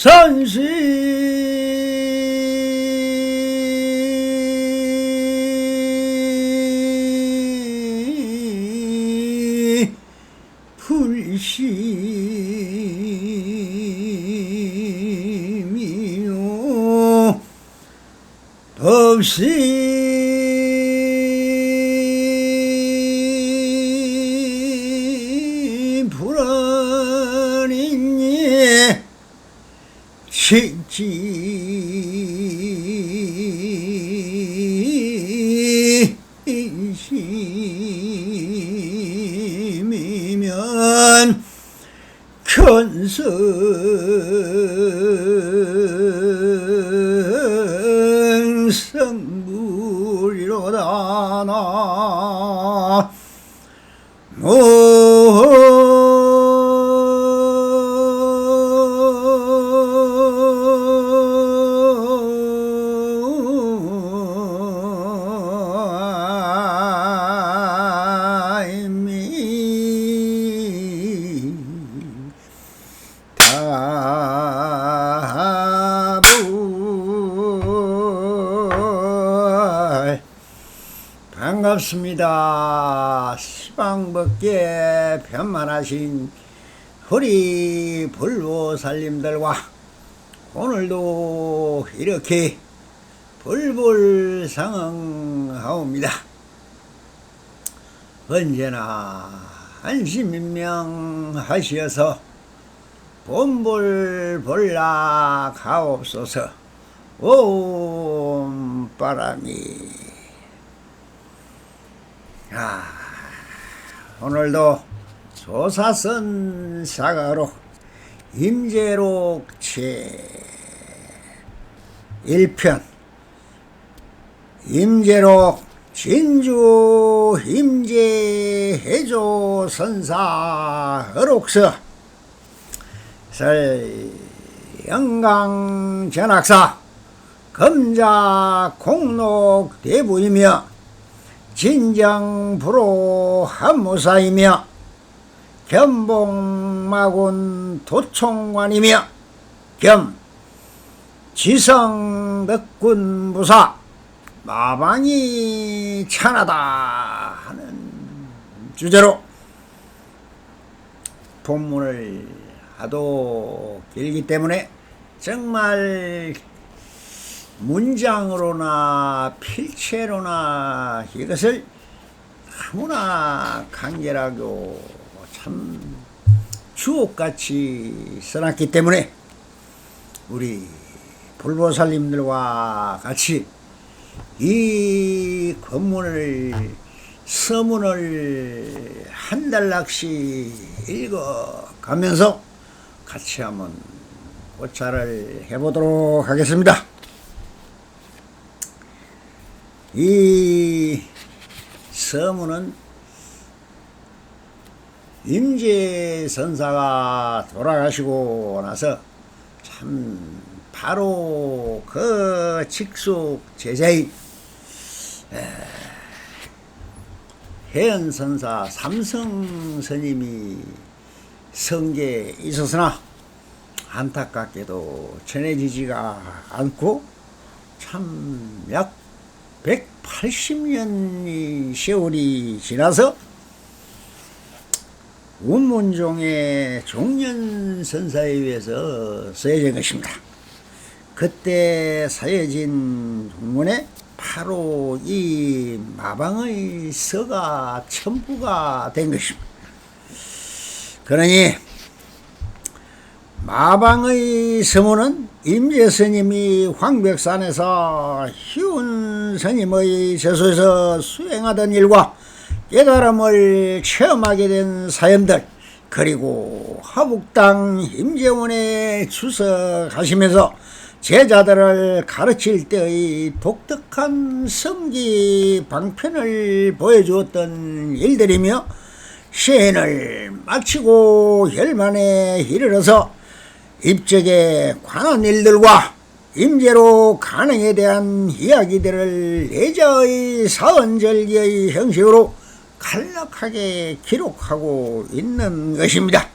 산시 불심이요 덥시 불안이니 진심이면 견성성불이로다 나 반갑습니다. 시방법계 편만하신 허리 불보살님들과 오늘도 이렇게 불불상응하옵니다. 언제나 안심인명하시어서 본불볼라 가옵소서. 옴 바람이 오늘도 조사선 사가로 임재록 제1편 임재록 진주 임재해조 선사 어록서 설 영강 전학사 검자 공록 대부이며 진정부로 한무사이며 견봉마군 도총관이며 겸 지성덕군부사 마방이 찬하다 하는 주제로 본문을 하도 길기 때문에 정말 문장으로나 필체로나 이것을 너무나 간결하고 참 주옥같이 써놨기 때문에 우리 불보살님들과 같이 이 법문을 서문을 한 달락씩 읽어가면서 같이 한번 고찰을 해보도록 하겠습니다. 이 서문은 임재선사가 돌아가시고 나서 참 바로 그 직속 제자인 해연선사 삼성스님이 성계에 있었으나 안타깝게도 전해지지가 않고 참 약 180년이 세월이 지나서 운문종의 종련선사에 의해서 쓰여진 것입니다. 그때 쓰여진 동문에 바로 이 마방의 서가 첨부가 된 것입니다. 그러니 마방의 서문은 임재스님이 황백산에서 희운스님의 저소에서 수행하던 일과 깨달음을 체험하게 된 사연들, 그리고 화북당 임재원에 출석하시면서 제자들을 가르칠 때의 독특한 성기 방편을 보여주었던 일들이며, 시행을 마치고 혈만에 이르러서 입적에 관한 일들과 임재로 가능에 대한 이야기들을 예자의 사언절기의 형식으로 간략하게 기록하고 있는 것입니다.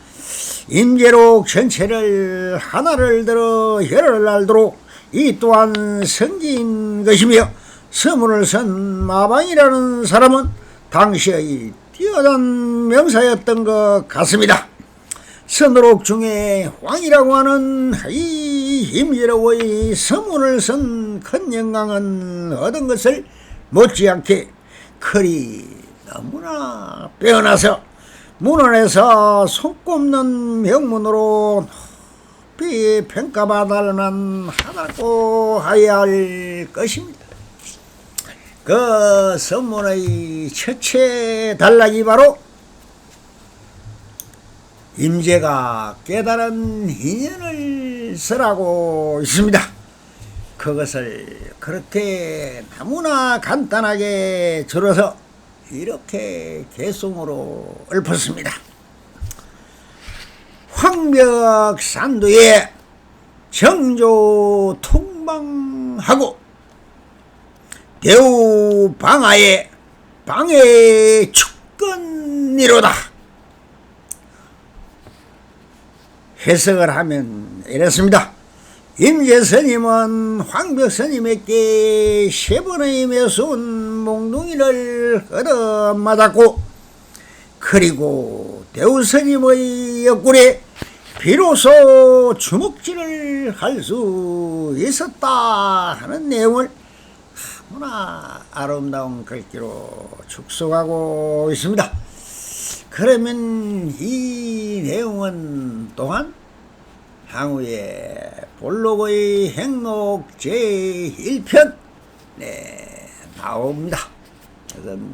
임재록 전체를 하나를 들어 혈을 알도록 이 또한 성지인 것이며 서문을 쓴 마방이라는 사람은 당시의 뛰어난 명사였던 것 같습니다. 선어록 중에 황이라고 하는 이 임재록의 서문을 쓴 큰 영광은 얻은 것을 못지않게 글이 너무나 빼어나서 문헌에서 손꼽는 명문으로 높이 평가받을 만하다고 하여야 할 것입니다. 그 선문의 첫째 단락이 바로 임재가 깨달은 인연을 쓰라고 있습니다. 그것을 그렇게 너무나 간단하게 줄여서 이렇게 개송으로 읊었습니다. 황벽산도에 정조 통방하고 대우 방하에 방해 축건이로다. 해석을 하면 이렇습니다. 임재스님은 황벽스님에게 세 번의 매수운 몽둥이를 얻어맞았고, 그리고 대우스님의 옆구리에 비로소 주먹질을 할 수 있었다 하는 내용을 너무나 아름다운 글귀로 축소하고 있습니다. 그러면 이 내용은 또한 향후에 볼록의 행록 제1편 나옵니다. 그건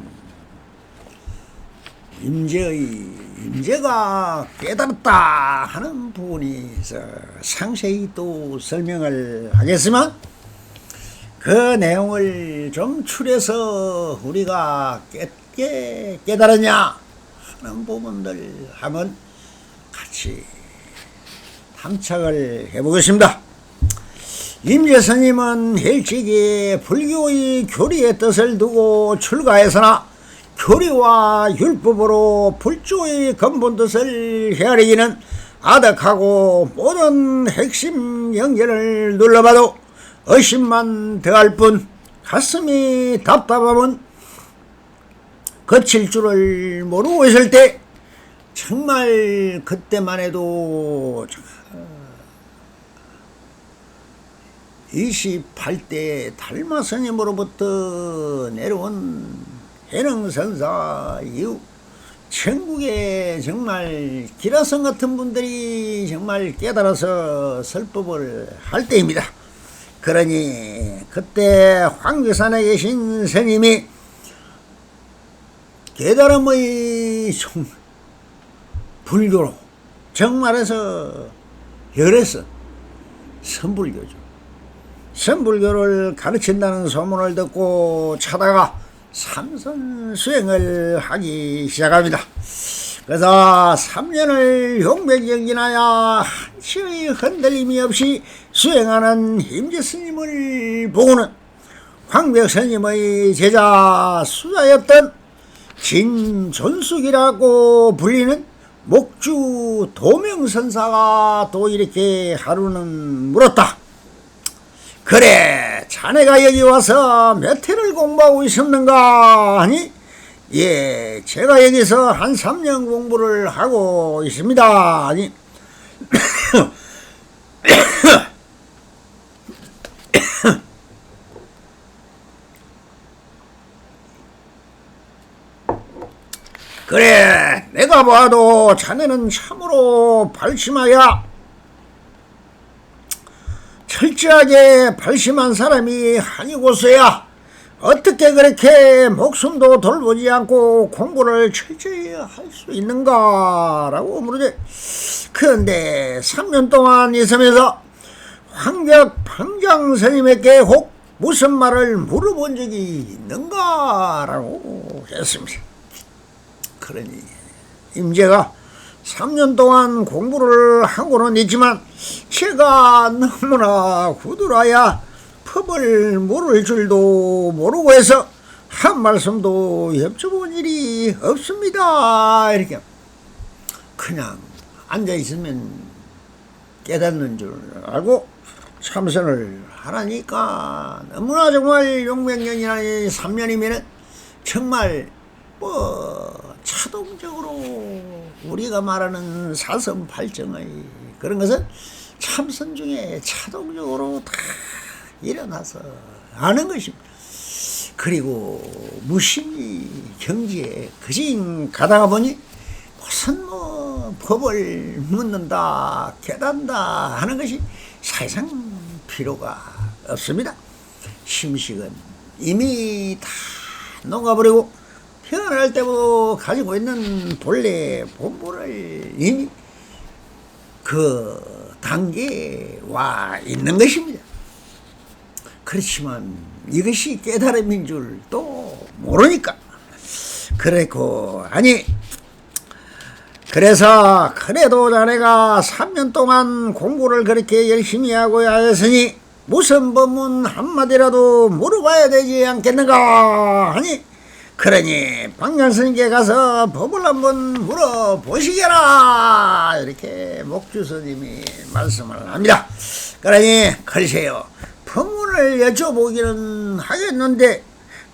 임재가 깨달았다 하는 부분이 상세히 또 설명을 하겠지만, 그 내용을 좀 추려서 우리가 깨달았냐 하는 부분들 한번 같이 탐착을 해보겠습니다. 임재스님은 일찍이 불교의 교리의 뜻을 두고 출가했으나 교리와 율법으로 불조의 근본 뜻을 헤아리기는 아득하고 모든 핵심 영견을 눌러봐도 의심만 더할 뿐 가슴이 답답하면 거칠 줄을 모르고 있을 때, 정말 그때만 해도 28대 달마 스님으로부터 내려온 해능선사 이후 천국에 정말 기라성 같은 분들이 정말 깨달아서 설법을 할 때입니다. 그러니 그때 황교산에 계신 스님이 깨달음의 불교로 정말해서 열애서 선불교죠. 선불교를 가르친다는 소문을 듣고 차다가 삼선 수행을 하기 시작합니다. 그래서 3년을 용백정진하여 한치의 흔들림이 없이 수행하는 임재스님을 보고는 황벽스님의 제자 수자였던 진존숙이라고 불리는 목주 도명선사가 또 이렇게 하루는 물었다. 그래, 자네가 여기 와서 몇 해를 공부하고 있었는가 하니, 예, 제가 여기서 한 3년 공부를 하고 있습니다 하니, 그래, 내가 봐도 자네는 참으로 발심하여 철저하게 발심한 사람이 아니고서야 어떻게 그렇게 목숨도 돌보지 않고 공부를 철저히 할 수 있는가 라고 물으지. 그런데 3년 동안 있으면서 황벽 방장 스님에게 혹 무슨 말을 물어본 적이 있는가 라고 했습니다. 그러니 임재가 3년 동안 공부를 하고는 있지만 제가 너무나 후들하여 법을 모를 줄도 모르고 해서 한 말씀도 여쭤본 일이 없습니다. 이렇게 그냥 앉아있으면 깨닫는 줄 알고 참선을 하라니까. 너무나 정말 600년이나 3년이면은 정말 자동적으로 우리가 말하는 사선팔정의 그런 것은 참선 중에 자동적으로 다 일어나서 하는 것입니다. 그리고 무심히 경지에 그진 가다가 보니 무슨 법을 묻는다 깨닫는다 하는 것이 사실상 필요가 없습니다. 심식은 이미 다 녹아버리고 태어날 때부터 가지고 있는 본래 본보를 이미 그 단계에 와 있는 것입니다. 그렇지만 이것이 깨달음인 줄 또 모르니까 그랬고, 아니 그래서 그래도 자네가 3년 동안 공부를 그렇게 열심히 하고 하였으니 무슨 법문 한마디라도 물어봐야 되지 않겠는가 하니, 그러니 방장스님께 가서 법을 한번 물어보시게라 이렇게 목주스님이 말씀을 합니다. 그러니 글쎄요, 법문을 여쭤보기는 하겠는데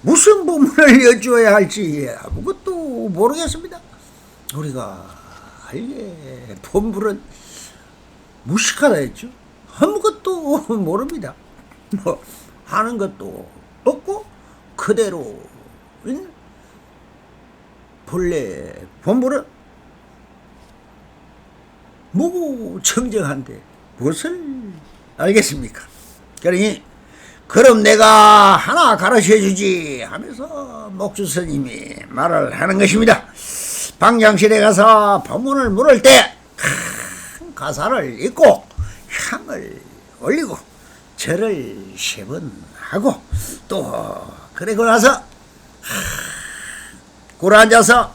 무슨 법문을 여쭈어야 할지 아무것도 모르겠습니다. 우리가 알게 법문은 무식하다 했죠. 아무것도 모릅니다. 하는 것도 없고 그대로 본래 본부는 무구청정한데 무엇을 알겠습니까? 그러니 그럼 내가 하나 가르쳐주지 하면서 목주스님이 말을 하는 것입니다. 방장실에 가서 법문을 물을 때 큰 가사를 읽고 향을 올리고 절을 3번 하고 또 그리고 나서 꿇어앉아서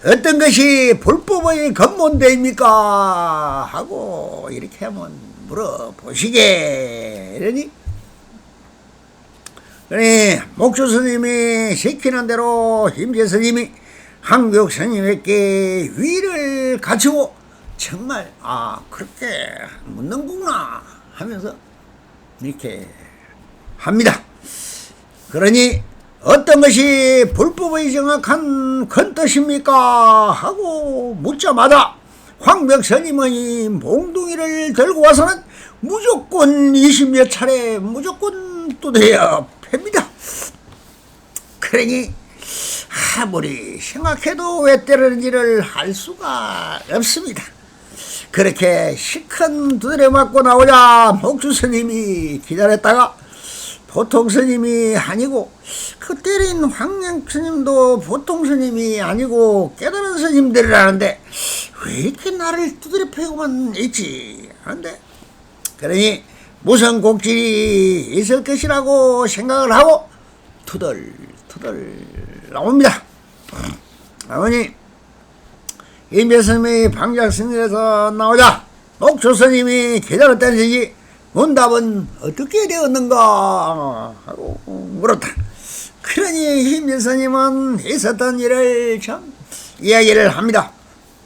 어떤 것이 불법의 근본대입니까 하고 이렇게 한번 물어보시게 이러니, 그러니 목주 스님이 시키는 대로 힘재 스님이 한국 스님에게 위를 갖추고 정말 그렇게 묻는구나 하면서 이렇게 합니다. 그러니 어떤 것이 불법의 정확한 근뜻입니까 하고 묻자마자 황벽 스님의 몽둥이를 들고 와서는 무조건 20몇 차례 무조건 두드려 팹니다. 그러니 아무리 생각해도 왜 때리는지를 할 수가 없습니다. 그렇게 시큰 두드려 맞고 나오자 목주 스님이 기다렸다가 보통 스님이 아니고 그 때린 황양 스님도 보통 스님이 아니고 깨달은 스님들이라는데 왜 이렇게 나를 두드려 패고만 있지 하는데, 그러니 무슨 곡질이 있을 것이라고 생각을 하고 투덜투덜 나옵니다. 아버님 임재 스님이 방장 스님에서 나오자 목조 스님이 기다렸다는 얘기 문답은 어떻게 되었는가 하고 물었다. 그러니 임재 스님은 있었던 일을 참 이야기를 합니다.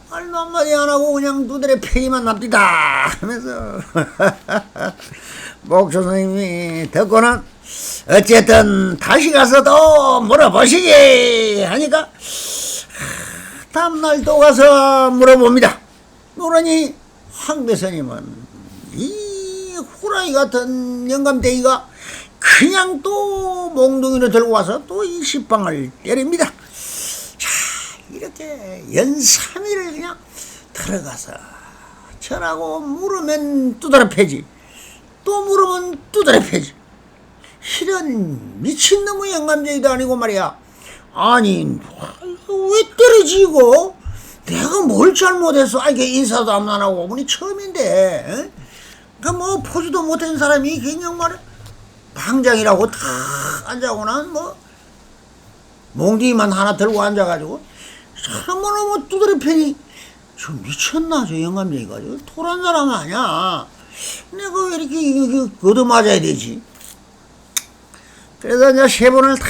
말도 한마디 안 하고 그냥 두드려 패기만 납니다 하면서 목조 스님이 듣고는 어쨌든 다시 가서 또 물어보시게 하니까 다음날 또 가서 물어봅니다. 그러니 황배 스님은 이 후라이 같은 영감대기가 그냥 또 몽둥이를 들고 와서 또 이 식빵을 때립니다. 자, 이렇게 연삼일을 그냥 들어가서 절하고 물으면 두드려 패지, 또 물으면 두드려 패지. 이런 미친놈의 영감쟁이도 아니고 말이야. 아니 왜 때리지 이거? 내가 뭘 잘못했어? 이게 인사도 안 하고 보니 처음인데 뭐 포즈도 못한 사람이 그냥 말이야 방장이라고 탁 앉아고는 뭐 몽둥이만 하나 들고 앉아가지고 사람을 뭐 두드려 패니 저 미쳤나 저 영감쟁이가 토란 사람 아니야. 내가 왜 이렇게 얻어맞아야 되지? 그래서 이제 3번을 다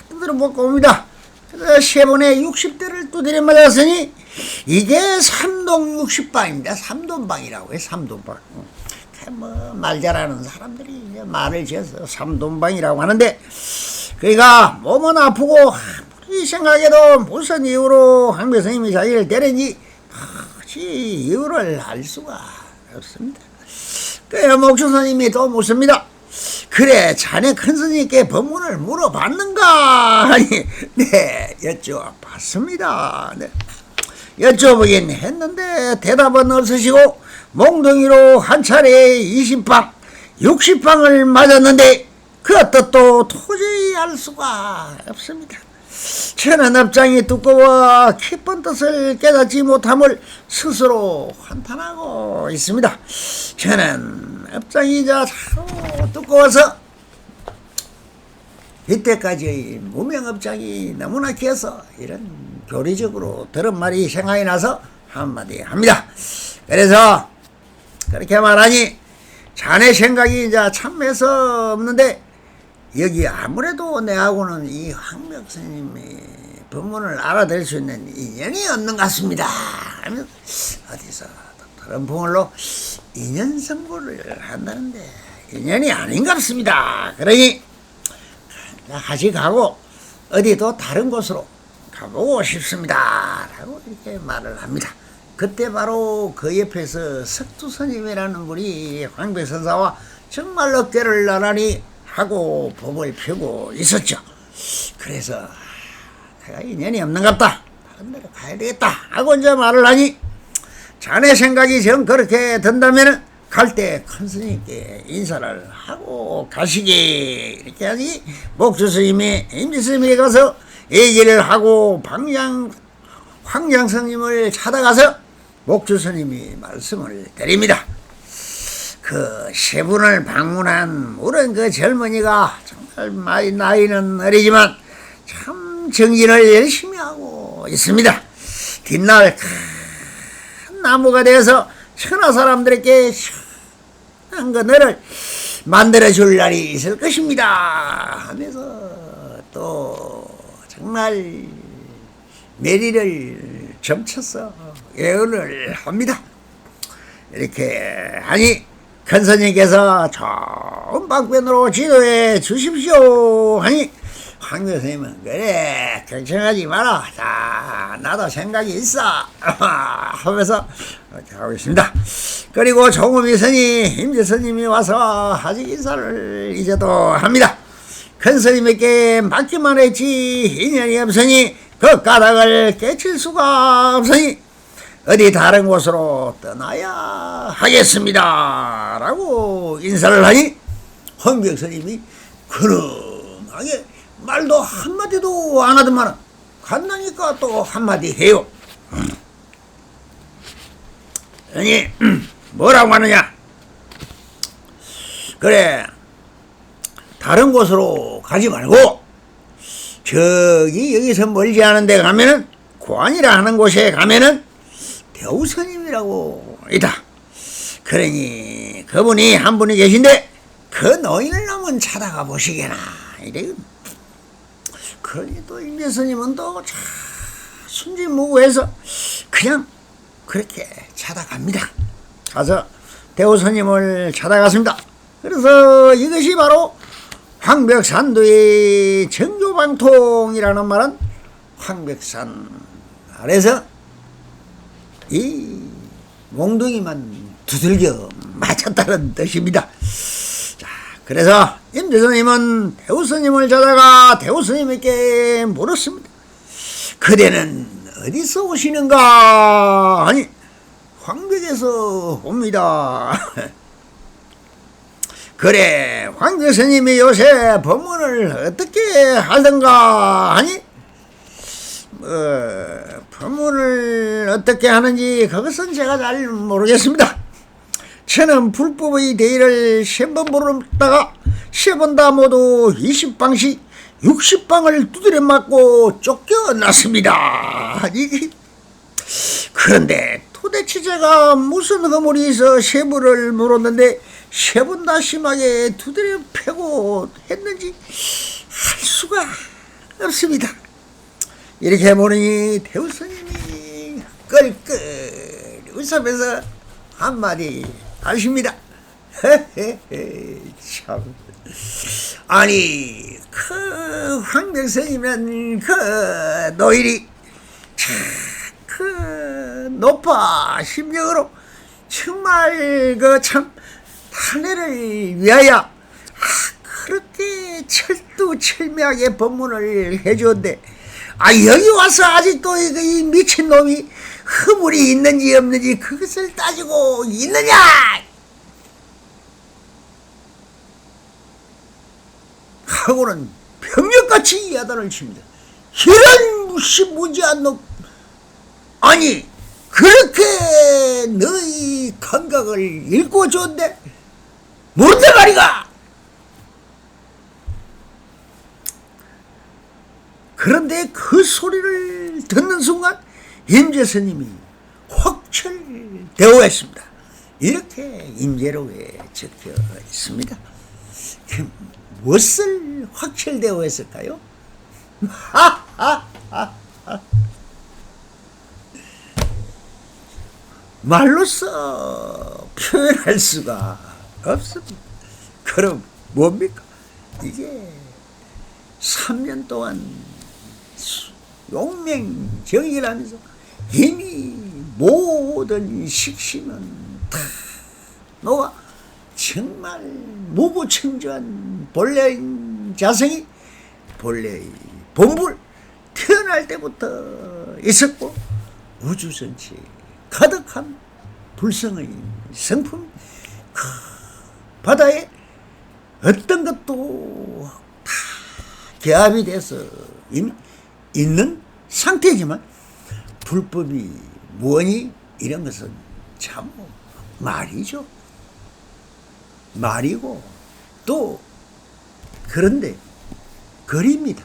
두드려 먹고 옵니다. 그래서 3번에 60대를 두드려 맞았으니 이게 삼동 60방입니다. 삼돈방이라고 해요. 삼돈방. 말 잘하는 사람들이 이제 말을 지어서 삼돈방이라고 하는데, 그러니까 몸은 아프고 아무리 생각해도 무슨 이유로 황배 스님이 자기를 데려니 이유를 알 수가 없습니다. 그래서 목주 스님이 또 묻습니다. 그래, 자네 큰 스님께 법문을 물어봤는가 하니, 네, 여쭤봤습니다. 네. 여쭤보긴 했는데 대답은 없으시고 몽둥이로 한 차례에 20방, 60방을 맞았는데 그 뜻도 도저히 알 수가 없습니다. 저는 업장이 두꺼워 깊은 뜻을 깨닫지 못함을 스스로 한탄하고 있습니다. 저는 업장이자 참 두꺼워서 이때까지의 무명업장이 너무나 길어서 이런 교리적으로 들은 말이 생각이 나서 한마디 합니다. 그래서 그렇게 말하니 자네 생각이 이제 참해서 없는데 여기 아무래도 내하고는 이 황벽 스님의 법문을 알아들을 수 있는 인연이 없는 것 같습니다 하면 어디서 다른 분으로 인연 선고를 한다는데 인연이 아닌 것 같습니다. 그러니 다시 가고 어디도 다른 곳으로 가보고 싶습니다 라고 이렇게 말을 합니다. 그때 바로 그 옆에서 석두스님이라는 분이 황백선사와 정말 어깨를 나란히 하고 법을 펴고 있었죠. 그래서 내가 인연이 없는 것 같다, 다른 데로 가야 되겠다 하고 이제 말을 하니, 자네 생각이 정 그렇게 든다면 갈 때 큰 스님께 인사를 하고 가시게 이렇게 하니, 목주 스님이 임지 스님에 가서 얘기를 하고 황양 스님을 찾아가서 목주 스님이 말씀을 드립니다. 그 세 분을 방문한 물은 그 젊은이가 정말 나이는 어리지만 참 정진을 열심히 하고 있습니다. 뒷날 큰 나무가 되어서 천하 사람들에게 시원한 그늘을 만들어줄 날이 있을 것입니다 하면서 또 정말 매리를 점쳐서 예언을 합니다. 이렇게 하니 큰 스님께서 좋은 방편으로 지도해 주십시오 하니, 황교 스님은 그래 걱정하지 마라, 자 나도 생각이 있어 하면서 이렇게 하고 있습니다. 그리고 종우미 스님, 임지 스님이 와서 아직 인사를 이제도 합니다. 큰 스님에게 맡기만 했지 인연이 없으니 그 까닭을 깨칠 수가 없으니 어디 다른 곳으로 떠나야 하겠습니다 라고 인사를 하니, 황벽 스님이 그름하게 말도 한마디도 안 하더만 간다니까 또 한마디 해요. 아니 뭐라고 하느냐, 그래 다른 곳으로 가지 말고 저기 여기서 멀지 않은 데 가면은 고안이라 하는 곳에 가면은 대우스님이라고 있다. 그러니 그분이 한 분이 계신데 그 노인을 한번 찾아가 보시게나 이래. 그러니 또 임재 스님은 또 순진무구해서 그냥 그렇게 찾아갑니다. 가서 대우스님을 찾아갔습니다. 그래서 이것이 바로 황벽산도의 정조방통이라는 말은 황벽산 아래서 이 몽둥이만 두들겨 맞췄다는 뜻입니다. 자, 그래서 임재스님은 대우스님을 찾아가 대우스님에게 물었습니다. 그대는 어디서 오시는가 하니, 황벽에서 옵니다. 그래 황교스님이 요새 법문을 어떻게 하던가 하니, 법문을 어떻게 하는지 그것은 제가 잘 모르겠습니다. 저는 불법의 대의를 3번 부르다가 3번 다 모두 20방씩 60방을 두드려 맞고 쫓겨났습니다. 그런데 도대체 제가 무슨 허물이 있어 세부를 물었는데 3번 다 심하게 두드려 패고 했는지 할 수가 없습니다. 이렇게 보니 대우스님이 끌끌 웃으면서 한마디 하십니다. 참. 아니 그 황명선이면 그 노일이 그 높아 심령으로 정말 그 참 탄핵을 위하여 그렇게 철두철미하게 법문을 해주었는데 여기 와서 아직도 이 미친놈이 허물이 있는지 없는지 그것을 따지고 있느냐. 하고는 병력같이 야단을 칩니다. 이런 무시무지한 놈. 아니 그렇게 너희 감각을 읽고 줬는데 모른단 말이가. 그런데 그 소리를 듣는 순간 임재선님이 확철대오했습니다. 이렇게 임재록에 적혀 있습니다. 무엇을 확철대오했을까요? 말로써 표현할 수가 없습니다. 그럼 뭡니까? 이게 3년 동안 용맹정의를 하면서 이미 모든 식심은 다 놓아 정말 무부청주한 본래인 자성이 본래의 본불 태어날 때부터 있었고 우주 전체에 가득한 불성의 성품, 그 바다에 어떤 것도 다 개합이 돼서 이미 있는 상태지만 불법이 뭐니 이런 것은 참 말이죠. 말이고 또 그런데 글입니다.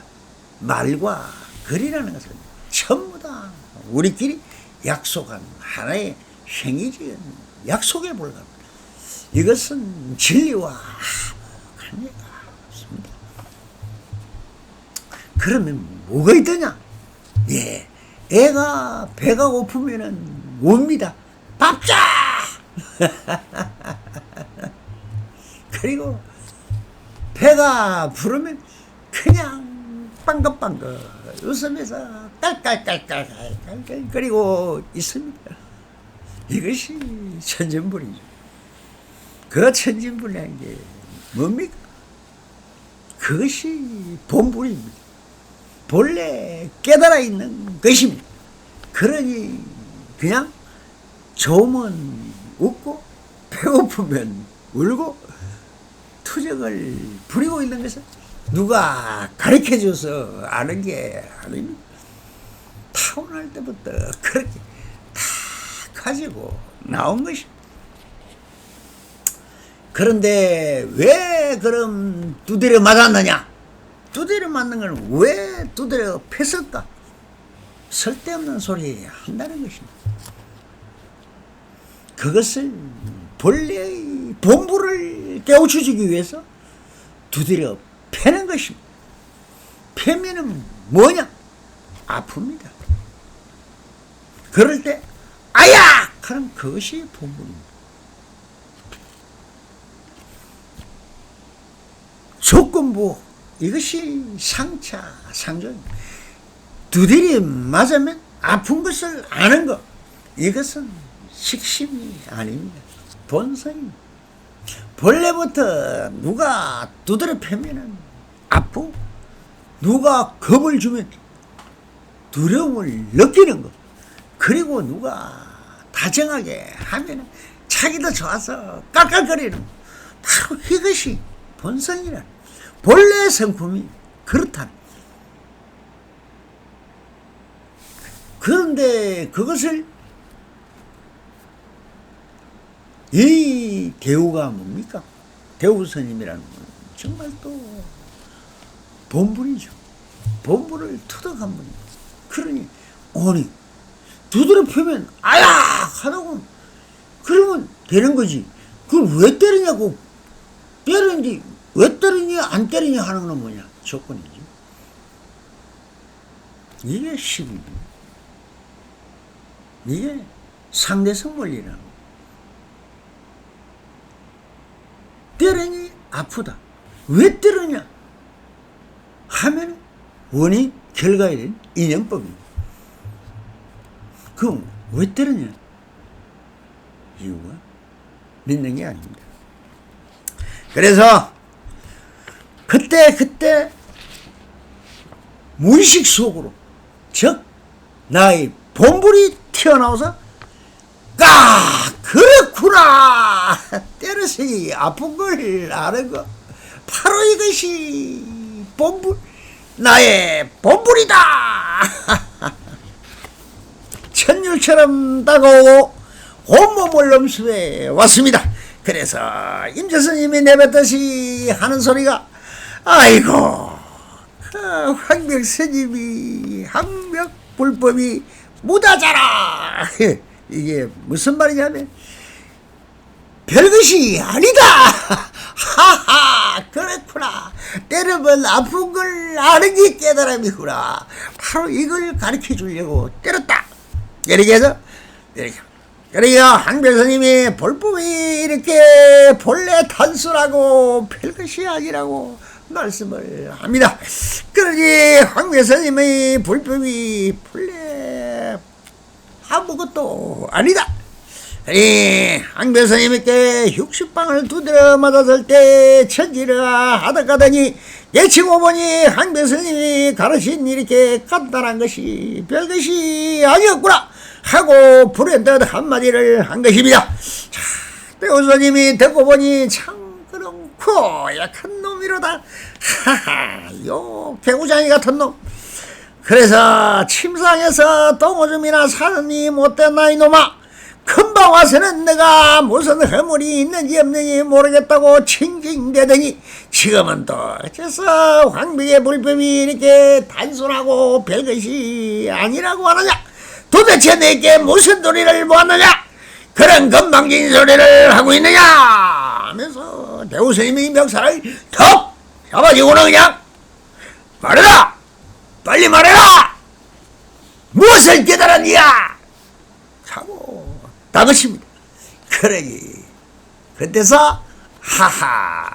말과 글이라는 것은 전부 다 우리끼리 약속한 하나의 행위적인 약속에 불과합니다. 이것은 진리와 관계가 없습니다. 그러면 뭐가 있더냐? 예, 애가 배가 고프면은 뭡니다. 밥자! 그리고 배가 부르면 그냥 빵긋빵긋 웃으면서 깔깔깔깔깔깔 그리고 있습니다. 이것이 천진불이죠. 그 천진불이라는 게 뭡니까? 그것이 본불입니다. 본래 깨달아 있는 것입니다. 그러니 그냥 좋으면 웃고 배고프면 울고 투정을 부리고 있는 것은 누가 가르쳐줘서 아는 게 아닙니다. 타고날 때부터 그렇게 다 가지고 나온 것입니다. 그런데 왜 그럼 두드려 맞았느냐? 두드려 맞는 걸 왜 두드려 팼을까? 쓸데없는 소리 한다는 것입니다. 그것을 본래의 본부를 깨우쳐주기 위해서 두드려 패는 것입니다. 패면은 뭐냐? 아픕니다. 그럴 때 아야! 하는 그것이 본부입니다. 조건부 이것이 상차 상조입니다. 두드려 맞으면 아픈 것을 아는 것 이것은 식심이 아닙니다. 본성입니다. 본래부터 누가 두드려 패면은 아프고 누가 겁을 주면 두려움을 느끼는 것 그리고 누가 다정하게 하면은 자기도 좋아서 깔깔거리는 것 바로 이것이 본성이라 본래 성품이 그렇다. 그런데 그것을 이 대우가 뭡니까? 대우 스님이라는 건 정말 또 본분이죠. 본분을 터득한 분이죠. 그러니 아니 두드려 펴면 아야 하다고 그러면 되는 거지. 그걸 왜 때리냐고 때리는지 왜 때리냐 안 때리냐 하는 건 뭐냐 조건이지. 이게 10입니다. 이게 상대성 원리라는 거예요. 때려니 아프다. 왜 때르냐 하면 원인 결과에 대한 인연법입니다. 그럼 왜 때르냐 이유가 믿는 게 아닙니다. 그래서 그때 무의식 속으로 즉 나의 본불이 튀어나와서 그렇구나 때려서 아픈 걸 아는 거 바로 이것이 본불 나의 본불이다. 천율처럼 다가오고 온몸을 넘수해 왔습니다. 그래서 임재스님이 내뱉듯이 하는 소리가 아이고 황벽스님이 황벽불법이 무다자라. 이게 무슨 말이냐면 별것이 아니다. 하하 그렇구나. 때리면 아픈 걸 아는 게 깨달음이구나. 바로 이걸 가르쳐 주려고 때렸다. 이렇게 해서 이렇게 그래요. 황별스님이 불법이 이렇게 본래 단순하고 별것이 아니라고 말씀을 합니다. 그러니 황별스님의 불법이 본래 아무것도 아니다. 황별스님께 60방을 두드려 맞았을 때 천지를 하다가더니 예치고 보니 황별스님이 가르친 이렇게 간단한 것이 별것이 아니었구나 하고 불현듯 한마디를 한 것입니다. 자, 대우스님이 듣고 보니 참 그렇고 약한 놈이로다. 하하 요 개구장이 같은 놈. 그래서 침상에서 똥오줌이나 사느니 못됐나 이놈아. 금방 와서는 내가 무슨 허물이 있는지 없는지 모르겠다고 칭칭대더니 지금은 또 어째서 황비의 불법이 이렇게 단순하고 별것이 아니라고 하느냐. 도대체 내게 무슨 도리를 보았느냐. 그런 건방진 소리를 하고 있느냐 하면서 대우스님이 멱살을 턱 잡아주고는 그냥 말해라. 빨리 말해라. 무엇을 깨달았느냐 하고 다그칩니다. 그러니 그때서 하하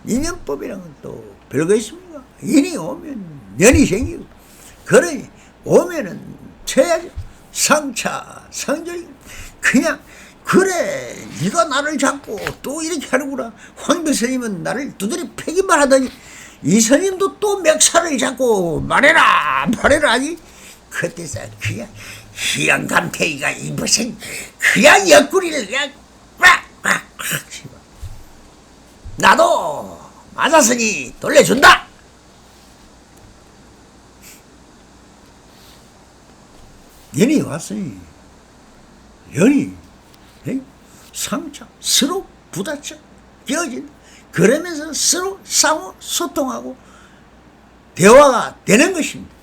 인연법이란 건 또 별거 있습니까? 인이 오면 년이 생기고 그러니 오면은 쳐야죠. 상차 상절 그냥 그래 네가 나를 잡고 또 이렇게 하는구나. 황비스님은 나를 두드려 패기만 하더니 이 스님도 또 멱살을 잡고 말해라 하니 그때서 그냥 희양감태기가 이 무슨 그냥 옆구리를 그냥 꽉꽉꽉 씹어. 나도 맞았으니 돌려준다. 연이 왔으니 연이 상처 서로 부딪혀 끼어진 그러면서 서로 상호 소통하고 대화가 되는 것입니다.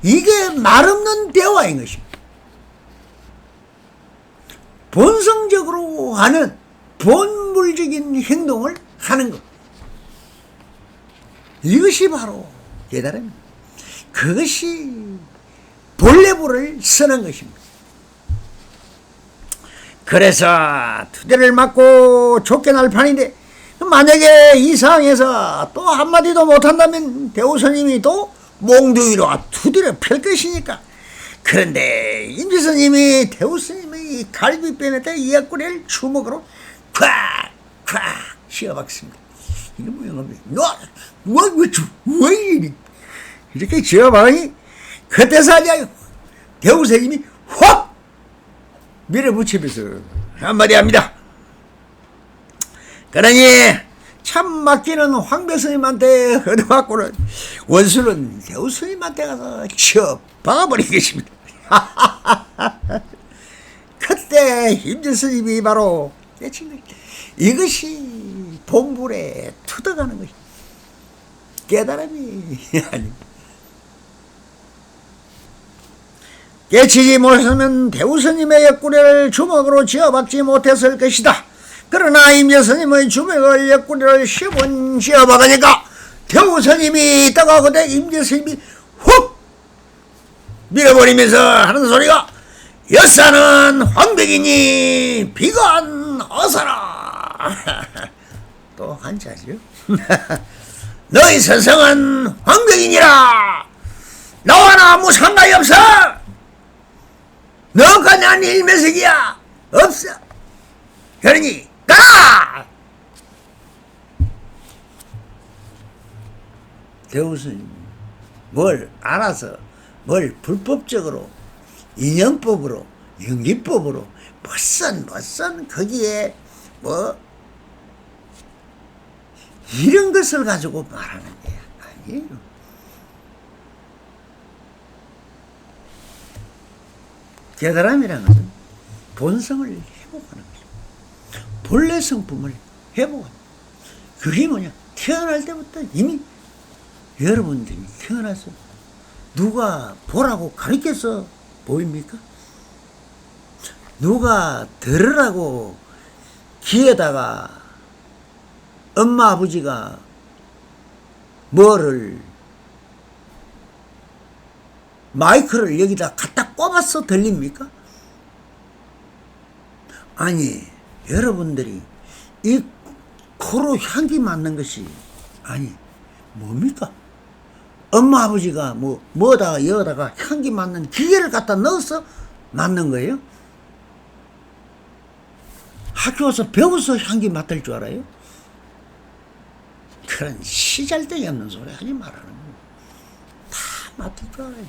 이게 말없는 대화인 것입니다. 본성적으로 하는 본물적인 행동을 하는 것. 이것이 바로 깨달음입니다. 그것이 본래부를 쓰는 것입니다. 그래서 투대를 맞고 쫓겨날 판인데 만약에 이 상황에서 또 한마디도 못한다면 대우스님이 또 몽둥이로 투대를 펼 것이니까. 그런데 임지스님이 대우스님의 갈비뼈에다 이 옆구리를 주먹으로 콱콱 씌어박습니다. 이게 뭐야? 왜 이렇게 씌어박으니 그때서 대우스님이 확 밀어붙이면서 한마디 합니다. 그러니 참 맡기는 황배스님한테 얻어맞고는 원수는 대우스님한테 가서 쳐 박아버리겠습니다. 그때 임재스님이 바로 이것이 본불에 투덕하는 것이 깨달음이 아닙니다. 깨치지 못하면 대우스님의 옆구리를 주먹으로 쥐어박지 못했을 것이다. 그러나 임재스님의 주먹을 옆구리를 10번 쥐어박으니까 대우스님이 떠가거든 임재스님이 훅 밀어버리면서 하는 소리가 여사는 황백이니 비건 어서라. 또 한자죠. 너희 서성은 황백이니라. 나와는 아무 상관이 없어. 너가 난 일면색이야. 없어. 그러니 가. 대우스님 뭘 알아서 뭘 불법적으로 인연법으로 연기법으로 멋선 거기에 뭐 이런 것을 가지고 말하는 거야. 아니에요. 깨달음이라는 것은 본성을 회복하는 거죠. 본래 성품을 회복하는 거죠. 그게 뭐냐? 태어날 때부터 이미 여러분들이 태어나서 누가 보라고 가르쳐서 보입니까? 누가 들으라고 귀에다가 엄마 아버지가 뭐를 마이크를 여기다 갖다 꼽아서 들립니까? 아니 여러분들이 이 코로 향기 맡는 것이 아니 뭡니까? 엄마 아버지가 뭐다가 여다가 향기 맡는 기계를 갖다 넣어서 맡는 거예요? 학교 와서 배워서 향기 맡을 줄 알아요? 그런 시잘데기 없는 소리 하지 말라는 거예요. 다 맡을 줄 알아요.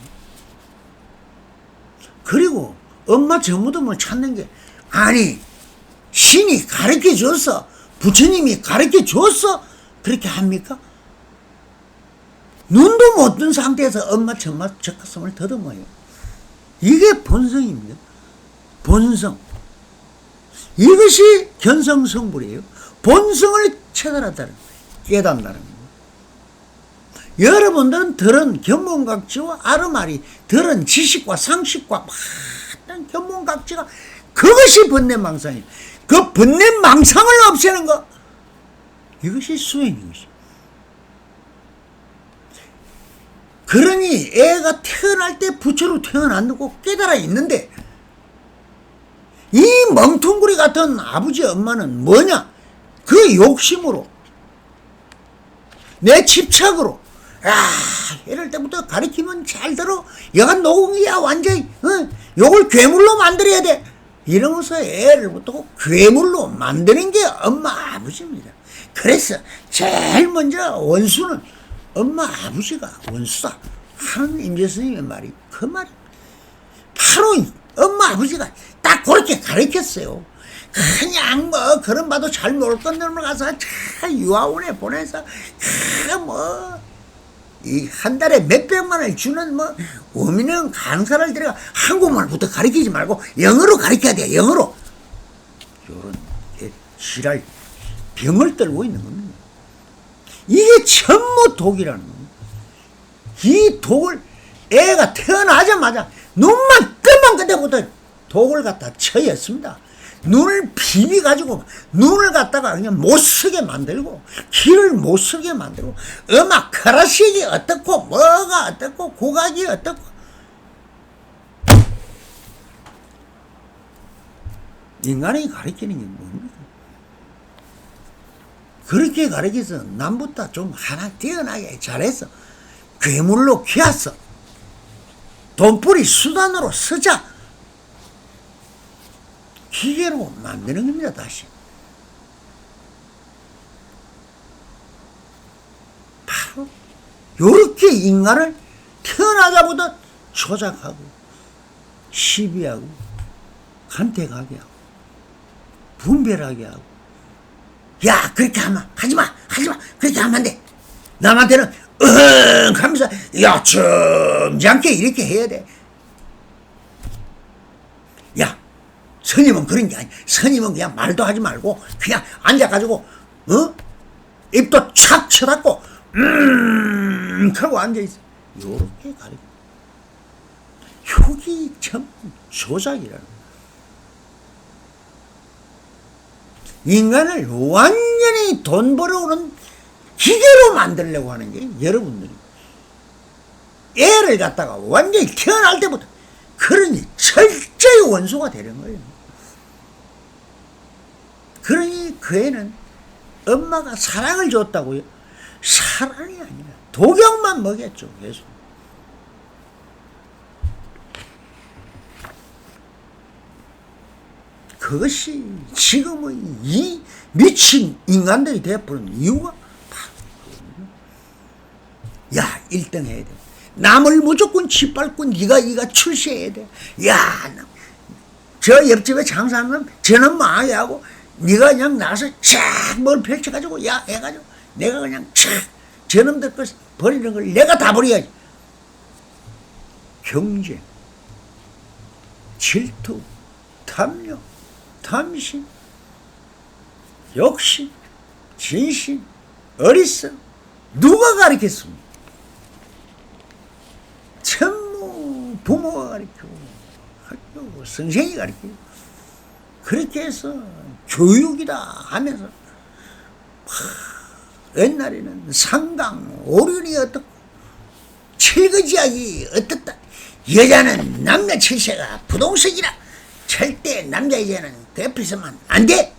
그리고 엄마 정무덤을 찾는 게 아니 신이 가르쳐 줬어 부처님이 가르쳐 줬어 그렇게 합니까? 눈도 못 뜬 상태에서 엄마 젖가슴을 더듬어요. 이게 본성입니다. 본성. 이것이 견성성불이에요. 본성을 체달한다는 거예요. 깨닫는다는 거예요. 여러분들은 들은 견문각지와 아르마리, 들은 지식과 상식과 많은 견문각지가 그것이 번뇌망상이에요. 그 번뇌망상을 없애는 거 이것이 수행인 것이에요. 그러니 애가 태어날 때 부처로 태어났고 깨달아 있는데 이 멍텅구리 같은 아버지 엄마는 뭐냐? 그 욕심으로 내 집착으로 이럴 때부터 가르치면 잘 들어 여간 노공이야 완전히 요걸 괴물로 만들어야 돼 이러면서 애를부터 괴물로 만드는 게 엄마 아버지입니다. 그래서 제일 먼저 원수는 엄마 아버지가 원수다 하는 임재스님의 말이 그 말이 바로 엄마 아버지가 딱 그렇게 가르쳤어요. 그냥 뭐 그런 바도 잘 놀 건들면 가서 유아원에 보내서 이 한 달에 몇백만 원을 주는 어미는 강사를 들여가 한국말부터 가르치지 말고 영어로 가르쳐야 돼. 영어로 이런 지랄 병을 떨고 있는 겁니다. 이게 전부 독이라는 겁니다. 이 독을 애가 태어나자마자 눈만 뜨면 그때부터 독을 갖다 쳐였습니다. 눈을 비비가지고 눈을 갖다가 그냥 못쓰게 만들고 귀를 못쓰게 만들고 음악 클래식이 어떻고 뭐가 어떻고 국악이 어떻고 인간이 가르치는 게 뭡니까? 그렇게 가르쳐서 남보다 좀 하나 뛰어나게 잘해서 괴물로 키웠어. 돈벌이 수단으로 쓰자. 기계로 만드는 겁니다. 다시. 바로 요렇게 인간을 태어나자부터 조작하고 시비하고 간택하게 하고 분별하게 하고 야 그렇게 하면 하지마 그렇게 하면 안 돼. 남한테는 하면서 야 점잖게 이렇게 해야 돼. 야 스님은 그런 게 아니야. 스님은 그냥 말도 하지 말고 그냥 앉아가지고 입도 착 쳐닫고 하고 앉아있어. 요렇게 가르쳐. 효기 참 조작이라는 인간을 완전히 돈 벌어오는 기계로 만들려고 하는 게 여러분들이 애를 갖다가 완전히 태어날 때부터 그러니 철저히 원수가 되는 거예요. 그러니 그 애는 엄마가 사랑을 줬다고요? 사랑이 아니라 독약만 먹였죠. 계속. 그것이 지금의 이 미친 인간들이 되어버린 이유가 바로 야 1등 해야 돼. 남을 무조건 짓밟고 네가 출세해야 돼. 야 저 옆집에 장사하는 놈 저는 망하게 하고 네가 그냥 나가서 쫙 뭘 펼쳐가지고 야 해가지고 내가 그냥 쫙 저놈들 거 버리는 걸 내가 다 버려야지. 경쟁, 질투, 탐욕, 탐심, 욕심, 진심, 어리석 누가 가르쳤습니까? 전부 부모가 가르치고 학교 선생이 가르치고 그렇게 해서 교육이다 하면서 옛날에는 상강, 오륜이 어떻고 칠거지약이 어떻다. 여자는 남자 칠세가 부동석이라 절대 남자 여자는 그 옆에서만 안 돼.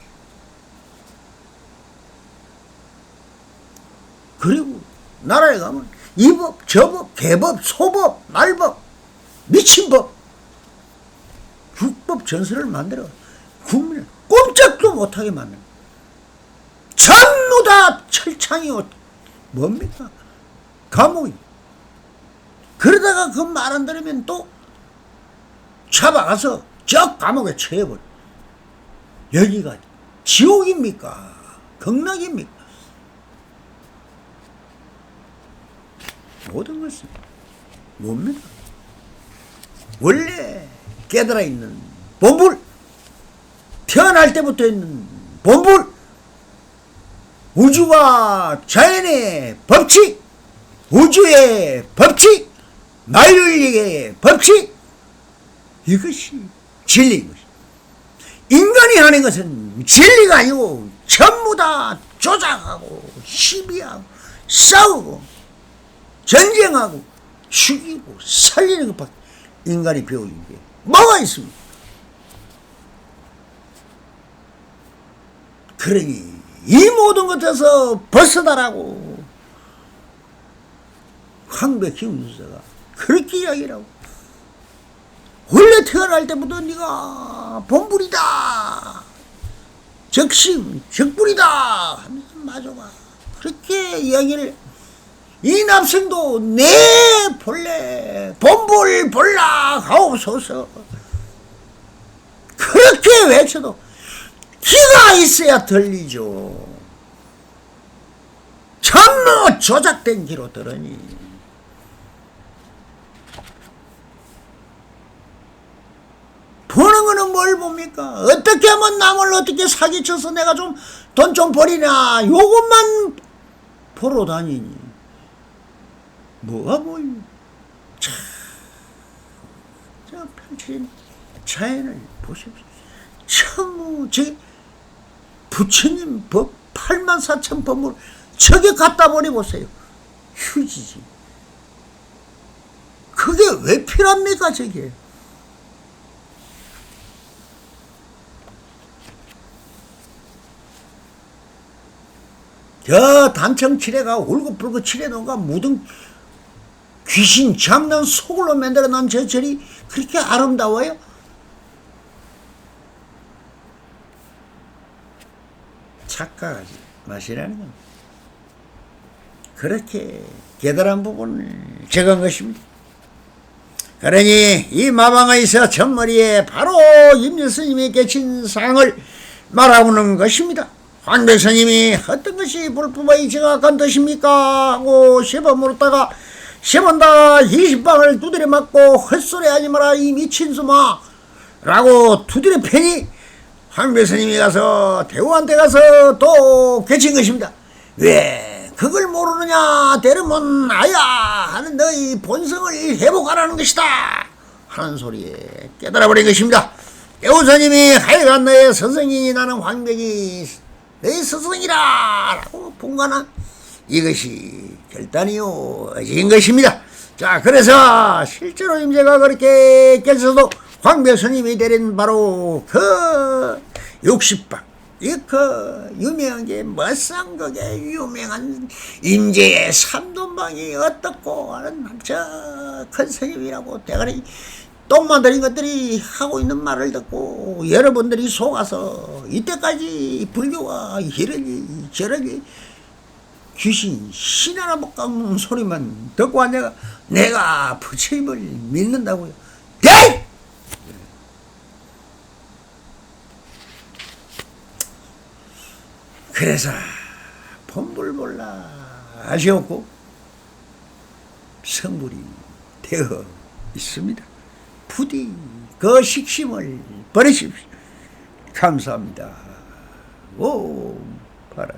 그리고 나라에 가면 이법, 저법, 개법, 소법, 말법, 미친법, 불법 전설을 만들어 국민을 꼼짝도 못하게 만드는 전부 다 철창이 뭡니까? 감옥이. 그러다가 그 말 안 들으면 또 잡아가서 저 감옥에 처해버려. 여기가 지옥입니까? 극락입니까? 모든 것은 뭡니까? 원래 깨달아 있는 본불, 태어날 때부터 있는 본불, 우주와 자연의 법칙, 우주의 법칙, 만유인력의 법칙, 이것이 진리인 것이다. 인간이 하는 것은 진리가 아니고 전부 다 조작하고 시비하고 싸우고 전쟁하고 죽이고 살리는 것밖에 인간이 배우는 게 뭐가 있습니까? 그러니 이 모든 것에서 벗어나라고 황배 김수사가 그렇게 이야기라고. 원래 태어날 때부터 네가 본불이다, 적심, 적불이다 하면서 마저가 그렇게 이야기를. 이 납승도 내 본래 본불 볼라 하옵소서 그렇게 외쳐도 기가 있어야 들리죠. 전부 조작된 기로 들으니 보는 거는 뭘 봅니까? 어떻게 하면 남을 어떻게 사기쳐서 내가 좀 돈 좀 버리나 요것만 보러 다니니 뭐가 보이니? 자 펼쳐진 자연을 보십시오. 참 저기 부처님 법 84,000법을 저게 갖다 버려보세요. 휴지지. 그게 왜 필요합니까 저게? 저 단청 칠해가 울긋불긋 칠해놓은가 묻은 귀신 잡는 소굴로 만들어 놓은 저 절이 그렇게 아름다워요? 착각하지 마시라는 겁니다. 그렇게 깨달은 부분을 적은 것입니다. 그러니 이 마방에서 첫머리에 바로 임재스님이 계신 상을 말하고는 것입니다. 황배스님이 어떤 것이 불법의 정확한 뜻입니까? 하고 10번 물었다가 10번 다 20방을 두드려 맞고 헛소리 하지 마라 이 미친수마 라고 두드려 패니 황배스님이 가서 대우한테 가서 또 계신 것입니다. 왜 그걸 모르느냐? 대르면 아야 하는 너희 본성을 회복하라는 것이다 하는 소리에 깨달아버린 것입니다. 대우스님이 하여간 너의 스승이니 나는 황백이 너희 스승이라 라고 분간한 이것이 결단이요 어진 것입니다. 자 그래서 실제로 임재가 그렇게 깨져도 황배스님이 내린 바로 그 60방, 그 유명한 게 멋상극의 유명한 임재의 삼돈방이 어떻고 하는 저 큰 스님이라고 대가리 똥만 들인 것들이 하고 있는 말을 듣고 여러분들이 속아서 이때까지 불교가 이러니 저러니 귀신 신하나 못 깎는 소리만 듣고 내가 부처님을 믿는다고요. 네! 그래서 본불몰라 아쉬웠고 성불이 되어 있습니다. 부디 그 식심을 버리십시오. 감사합니다. 오, 바람.